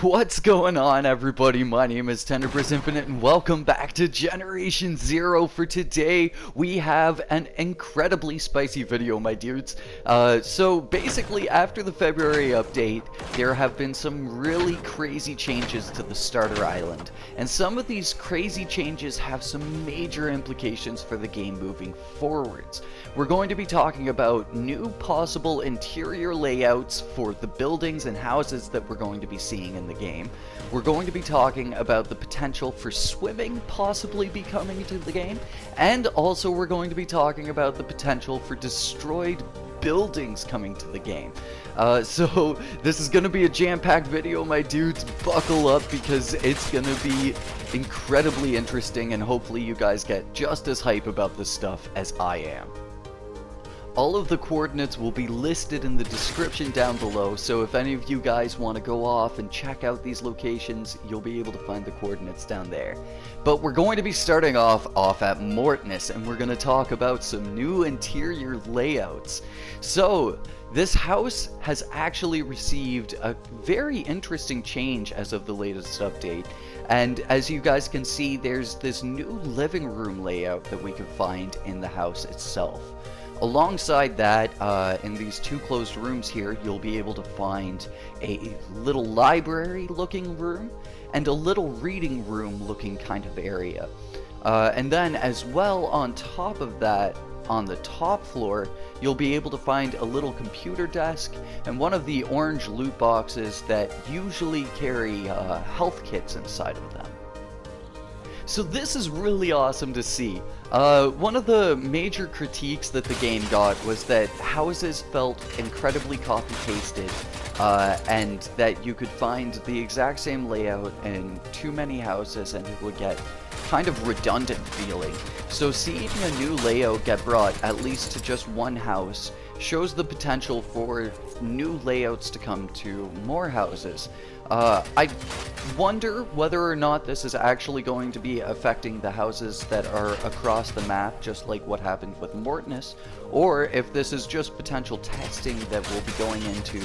What's going on, everybody? My name is Tenebris Infinite and welcome back to Generation Zero. For today we have an incredibly spicy video, my dudes. So basically, after the February update, there have been some really crazy changes to the starter island, and some of these crazy changes have some major implications for the game moving forwards. We're going to be talking about new possible interior layouts for the buildings and houses that we're going to be seeing in the game. We're going to be talking about the potential for swimming possibly be coming to the game, and also we're going to be talking about the potential for destroyed buildings coming to the game. So this is going to be a jam-packed video, my dudes. Buckle up because it's going to be incredibly interesting, and hopefully you guys get just as hype about this stuff as I am. All of the coordinates will be listed in the description down below, so if any of you guys want to go off and check out these locations, you'll be able to find the coordinates down there. But we're going to be starting off at Mortnas, and we're going to talk about some new interior layouts. So, this house has actually received a very interesting change as of the latest update. And as you guys can see, there's this new living room layout that we can find in the house itself. Alongside that, in these two closed rooms here, you'll be able to find a little library looking room and a little reading room looking kind of area. And then as well, on top of that, on the top floor, you'll be able to find a little computer desk and one of the orange loot boxes that usually carry health kits inside of them. So this is really awesome to see. One of the major critiques that the game got was that houses felt incredibly copy-pasted, and that you could find the exact same layout in too many houses and it would get kind of redundant feeling. So seeing a new layout get brought at least to just one house shows the potential for new layouts to come to more houses. I wonder whether or not this is actually going to be affecting the houses that are across the map, just like what happened with Mortnas, or if this is just potential testing that will be going into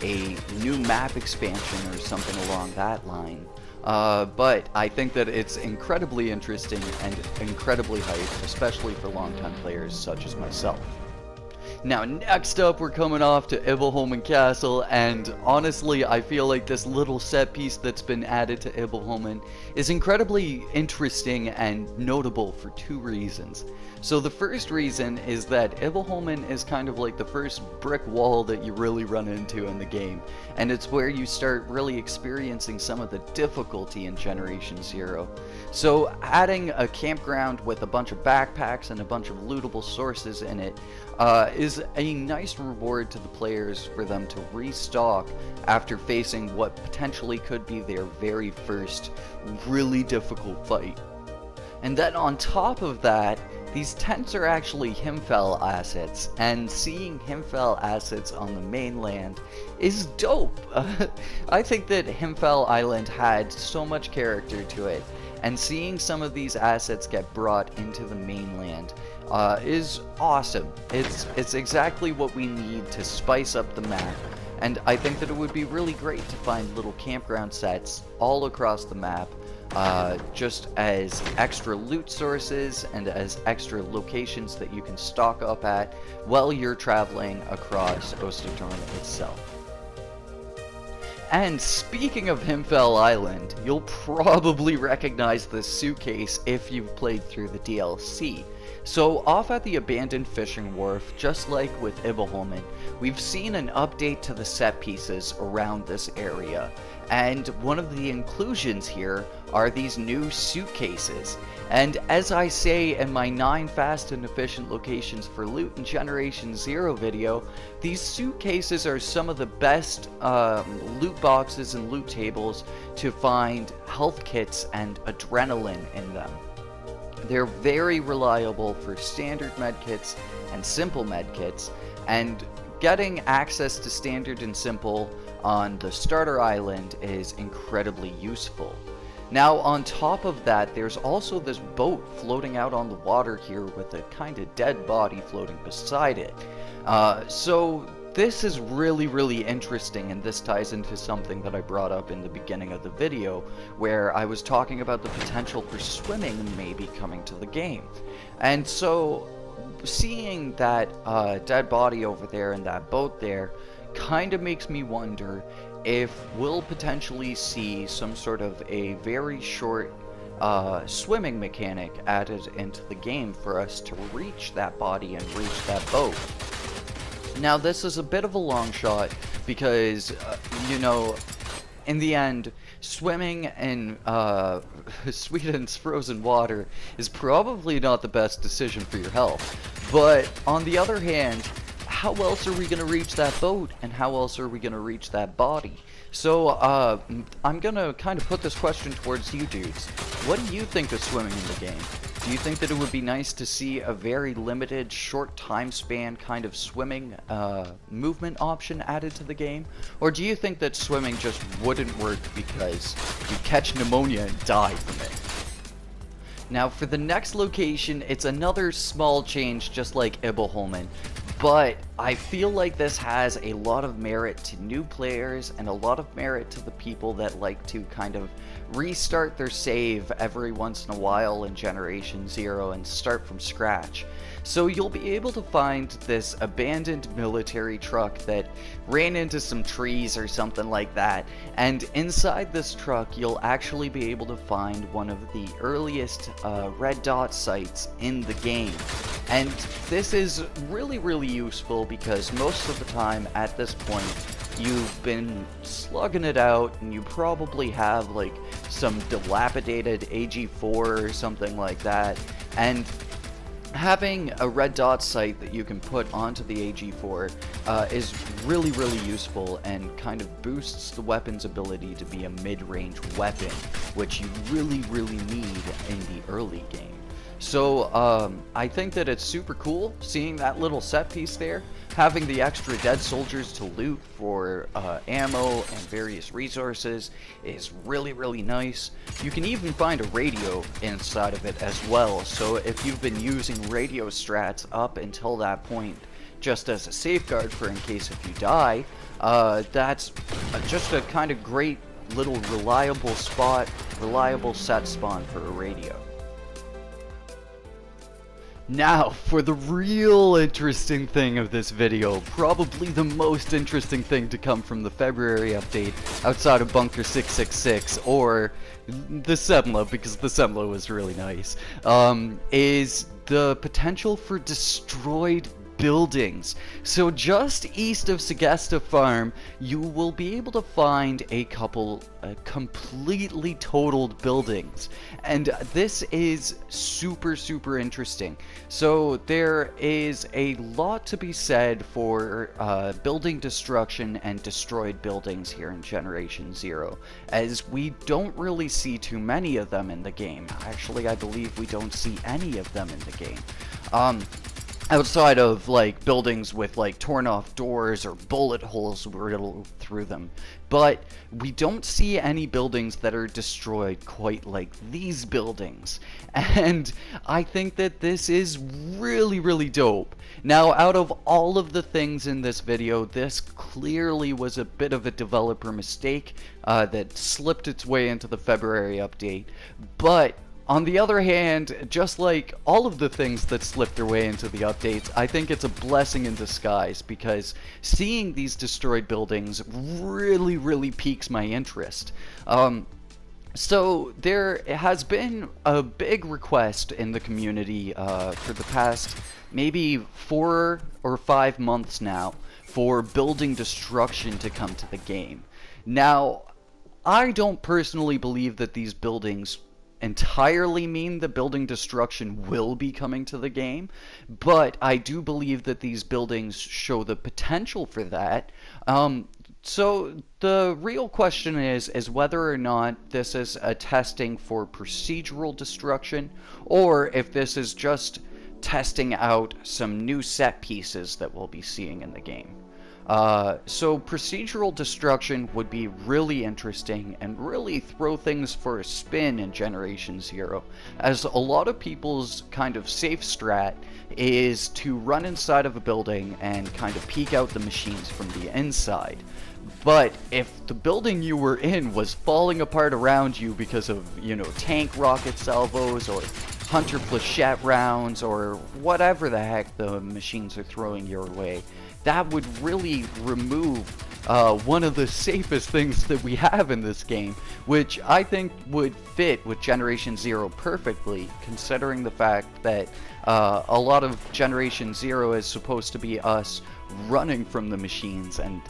a new map expansion or something along that line. But I think that it's incredibly interesting and incredibly hyped, especially for longtime players such as myself. Now, next up, we're coming off to Ibolholmen Castle, and honestly, I feel like this little set piece that's been added to Ibolholmen is incredibly interesting and notable for two reasons. So the first reason is that Ibolholmen is kind of like the first brick wall that you really run into in the game, and it's where you start really experiencing some of the difficulty in Generation Zero. So adding a campground with a bunch of backpacks and a bunch of lootable sources in it is a nice reward to the players for them to restock after facing what potentially could be their very first really difficult fight. And then on top of that, these tents are actually HIMFJELL assets, and seeing HIMFJELL assets on the mainland is dope. I think that HIMFJELL Island had so much character to it, and seeing some of these assets get brought into the mainland is awesome. It's exactly what we need to spice up the map, and I think that it would be really great to find little campground sets all across the map, just as extra loot sources and as extra locations that you can stock up at while you're traveling across Ostertorn itself. And speaking of HIMFJELL Island, you'll probably recognize this suitcase if you've played through the DLC. So off at the abandoned fishing wharf, just like with Ibolholmen, we've seen an update to the set pieces around this area, and one of the inclusions here are these new suitcases. And as I say in my 9 fast and efficient locations for loot in Generation Zero video, these suitcases are some of the best loot boxes and loot tables to find health kits and adrenaline in them. They're very reliable for standard medkits and simple medkits, and getting access to standard and simple on the starter island is incredibly useful. Now, on top of that, there's also this boat floating out on the water here with a kind of dead body floating beside it. So this is really interesting, and this ties into something that I brought up in the beginning of the video, where I was talking about the potential for swimming maybe coming to the game. And so, seeing that dead body over there in that boat there kind of makes me wonder if we'll potentially see some sort of a very short swimming mechanic added into the game for us to reach that body and reach that boat. Now, this is a bit of a long shot because, you know, in the end, swimming in Sweden's frozen water is probably not the best decision for your health. But on the other hand, how else are we going to reach that boat, and how else are we going to reach that body? So, I'm going to kind of put this question towards you dudes. What do you think of swimming in the game? Do you think that it would be nice to see a very limited, short time span kind of swimming movement option added to the game? Or do you think that swimming just wouldn't work because you catch pneumonia and die from it? Now, for the next location, it's another small change just like Ibolholmen, but I feel like this has a lot of merit to new players and a lot of merit to the people that like to kind of restart their save every once in a while in Generation 0 and start from scratch. So you'll be able to find this abandoned military truck that ran into some trees or something like that, and inside this truck you'll actually be able to find one of the earliest red dot sites in the game. And this is really useful because most of the time at this point you've been slugging it out and you probably have like some dilapidated AG4 or something like that, and having a red dot site that you can put onto the AG4 is really useful and kind of boosts the weapon's ability to be a mid-range weapon, which you really need in the early game. So I think that it's super cool seeing that little set piece there. Having the extra dead soldiers to loot for ammo and various resources is really nice. You can even find a radio inside of it as well, so if you've been using radio strats up until that point just as a safeguard for in case if you die, that's just a kind of great little reliable set spawn for a radio. Now, for the real interesting thing of this video, probably the most interesting thing to come from the February update, outside of Bunker 666, or the Semla, because the Semla was really nice, is the potential for destroyed buildings. So just east of Seggesta farm, you will be able to find a couple completely totaled buildings, and this is super interesting. So there is a lot to be said for building destruction and destroyed buildings here in Generation 0, as we don't really see too many of them in the game. Actually, I believe we don't see any of them in the game. Outside of like buildings with like torn off doors or bullet holes riddled through them. But we don't see any buildings that are destroyed quite like these buildings. And I think that this is really dope. Now, out of all of the things in this video, this clearly was a bit of a developer mistake that slipped its way into the February update. But on the other hand, just like all of the things that slipped their way into the updates, I think it's a blessing in disguise, because seeing these destroyed buildings really piques my interest. So there has been a big request in the community for the past maybe 4 or 5 months now for building destruction to come to the game. Now, I don't personally believe that these buildings entirely mean the building destruction will be coming to the game, but I do believe that these buildings show the potential for that. So the real question is whether or not this is a testing for procedural destruction, or if this is just testing out some new set pieces that we'll be seeing in the game. So procedural destruction would be really interesting and really throw things for a spin in Generation Zero, as a lot of people's kind of safe strat is to run inside of a building and kind of peek out the machines from the inside. But if the building you were in was falling apart around you because of, you know, tank rocket salvos or hunter flechette rounds or whatever the heck the machines are throwing your way, that would really remove one of the safest things that we have in this game, which I think would fit with Generation Zero perfectly, considering the fact that a lot of Generation Zero is supposed to be us running from the machines and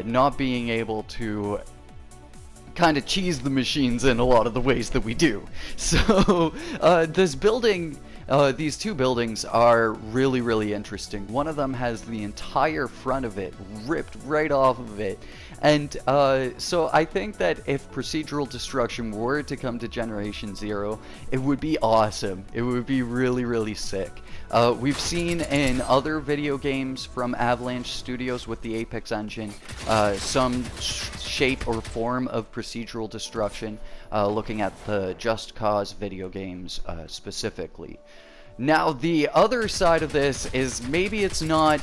not being able to kind of cheese the machines in a lot of the ways that we do. So this building, these two buildings are really interesting. One of them has the entire front of it ripped right off of it, and so I think that if procedural destruction were to come to Generation Zero, it would be awesome. It would be really sick. We've seen in other video games from Avalanche Studios with the Apex engine some shape or form of procedural destruction, looking at the Just Cause video games specifically. Now, the other side of this is maybe it's not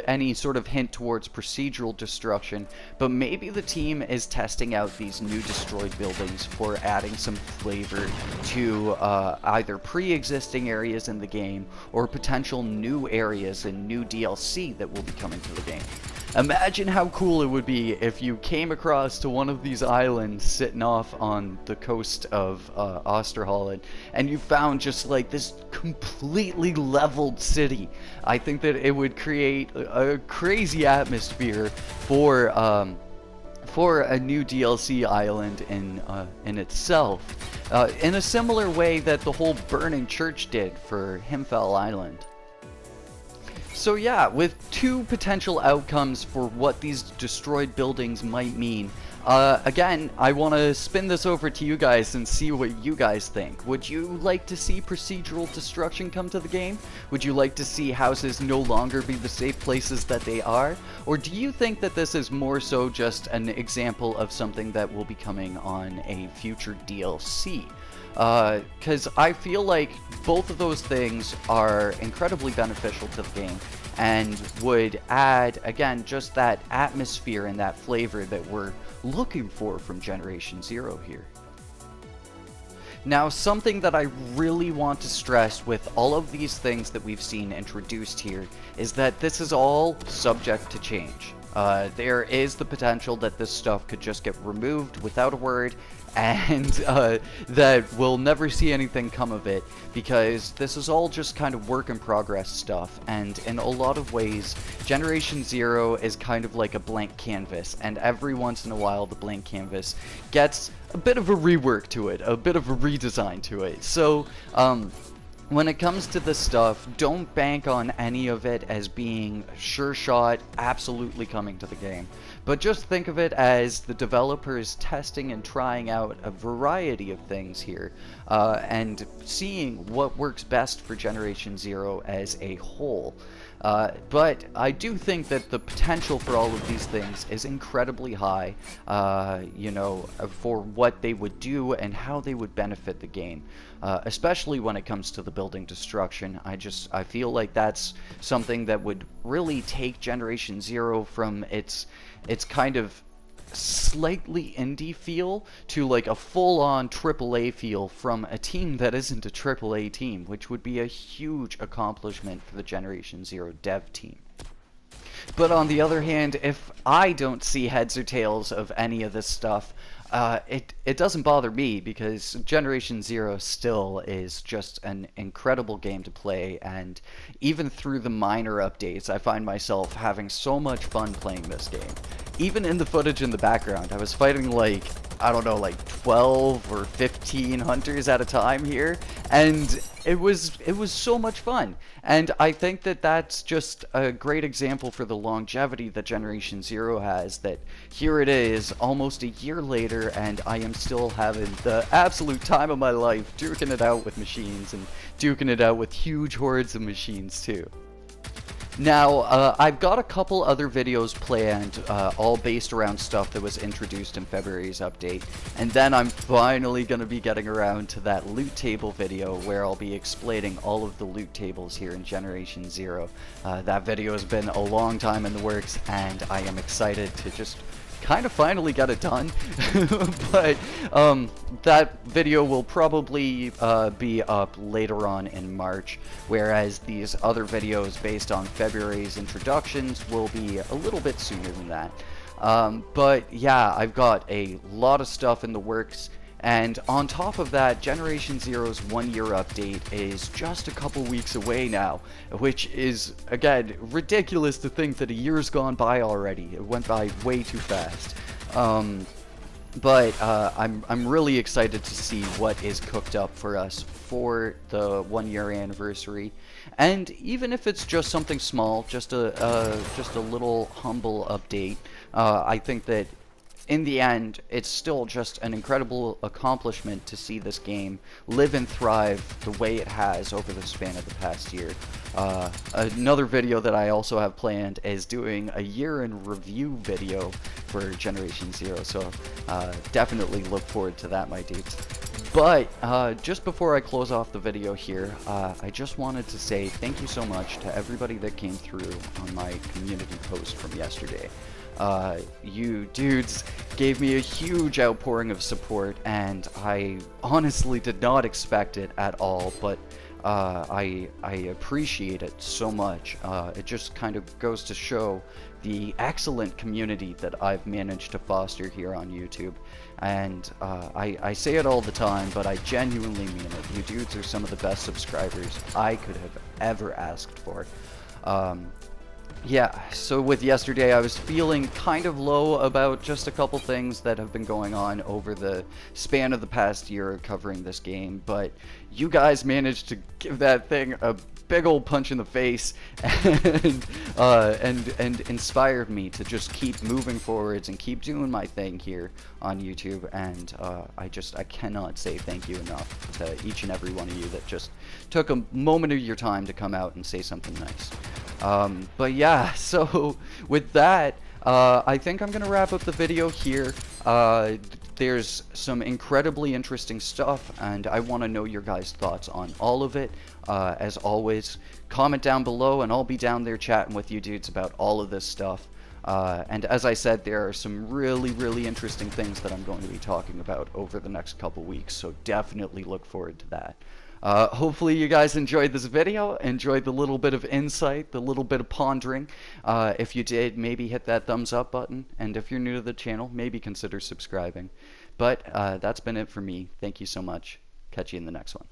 any sort of hint towards procedural destruction, but maybe the team is testing out these new destroyed buildings for adding some flavor to either pre-existing areas in the game or potential new areas and new DLC that will be coming to the game. Imagine how cool it would be if you came across to one of these islands sitting off on the coast of Oosterholland and you found just like this completely leveled city. I think that it would create a crazy atmosphere for a new DLC island in itself, in a similar way that the whole Burning Church did for HIMFJELL Island. So yeah, with two potential outcomes for what these destroyed buildings might mean, again, I want to spin this over to you guys and see what you guys think. Would you like to see procedural destruction come to the game? Would you like to see houses no longer be the safe places that they are? Or do you think that this is more so just an example of something that will be coming on a future DLC? Because I feel like both of those things are incredibly beneficial to the game and would add, again, just that atmosphere and that flavor that we're looking for from Generation Zero here. Now, something that I really want to stress with all of these things that we've seen introduced here is that this is all subject to change. There is the potential that this stuff could just get removed without a word, and that we'll never see anything come of it, because this is all just kind of work in progress stuff, and in a lot of ways, Generation Zero is kind of like a blank canvas, and every once in a while the blank canvas gets a bit of a rework to it, a bit of a redesign to it. So, when it comes to this stuff, don't bank on any of it as being sure shot, absolutely coming to the game. But just think of it as the developers testing and trying out a variety of things here, and seeing what works best for Generation Zero as a whole. But I do think that the potential for all of these things is incredibly high, you know, for what they would do and how they would benefit the game. Especially when it comes to the building destruction. I feel like that's something that would really take Generation Zero from its kind of slightly indie feel to like a full-on AAA feel from a team that isn't a AAA team, which would be a huge accomplishment for the Generation Zero dev team. But on the other hand, if I don't see heads or tails of any of this stuff, it doesn't bother me, because Generation Zero still is just an incredible game to play, and even through the minor updates, I find myself having so much fun playing this game. Even in the footage in the background, I was fighting like, I don't know, like 12 or 15 hunters at a time here, and it was so much fun. And I think that that's just a great example for the longevity that Generation Zero has, that here it is almost a year later and I am still having the absolute time of my life duking it out with machines, and duking it out with huge hordes of machines too. Now, I've got a couple other videos planned, all based around stuff that was introduced in February's update, and then I'm finally going to be getting around to that loot table video where I'll be explaining all of the loot tables here in Generation Zero. That video has been a long time in the works, and I am excited to just kind of finally get it done. But that video will probably be up later on in March, whereas these other videos based on February's introductions will be a little bit sooner than that. But yeah, I've got a lot of stuff in the works. And on top of that, Generation Zero's 1-year update is just a couple weeks away now, which is, again, ridiculous to think that a year's gone by already. It went by way too fast. But I'm really excited to see what is cooked up for us for the 1-year anniversary, and even if it's just something small, just a little humble update, I think that in the end, it's still just an incredible accomplishment to see this game live and thrive the way it has over the span of the past year. Another video that I also have planned is doing a year in review video for Generation Zero, so definitely look forward to that, my dudes. But just before I close off the video here, I just wanted to say thank you so much to everybody that came through on my community post from yesterday. You dudes gave me a huge outpouring of support, and I honestly did not expect it at all, but I appreciate it so much. It just kind of goes to show the excellent community that I've managed to foster here on YouTube. And I say it all the time, but I genuinely mean it. You dudes are some of the best subscribers I could have ever asked for. Yeah, so with yesterday, I was feeling kind of low about just a couple things that have been going on over the span of the past year covering this game, but you guys managed to give that thing a big old punch in the face and inspired me to just keep moving forwards and keep doing my thing here on YouTube. And I cannot say thank you enough to each and every one of you that just took a moment of your time to come out and say something nice. But yeah, so with that, I think I'm gonna wrap up the video here. There's some incredibly interesting stuff, and I want to know your guys' thoughts on all of it. As always, comment down below, and I'll be down there chatting with you dudes about all of this stuff. And as I said, there are some really interesting things that I'm going to be talking about over the next couple weeks, so definitely look forward to that. Hopefully you guys enjoyed this video, enjoyed the little bit of insight, the little bit of pondering. If you did, maybe hit that thumbs up button, and if you're new to the channel, maybe consider subscribing. But that's been it for me. Thank you so much. Catch you in the next one.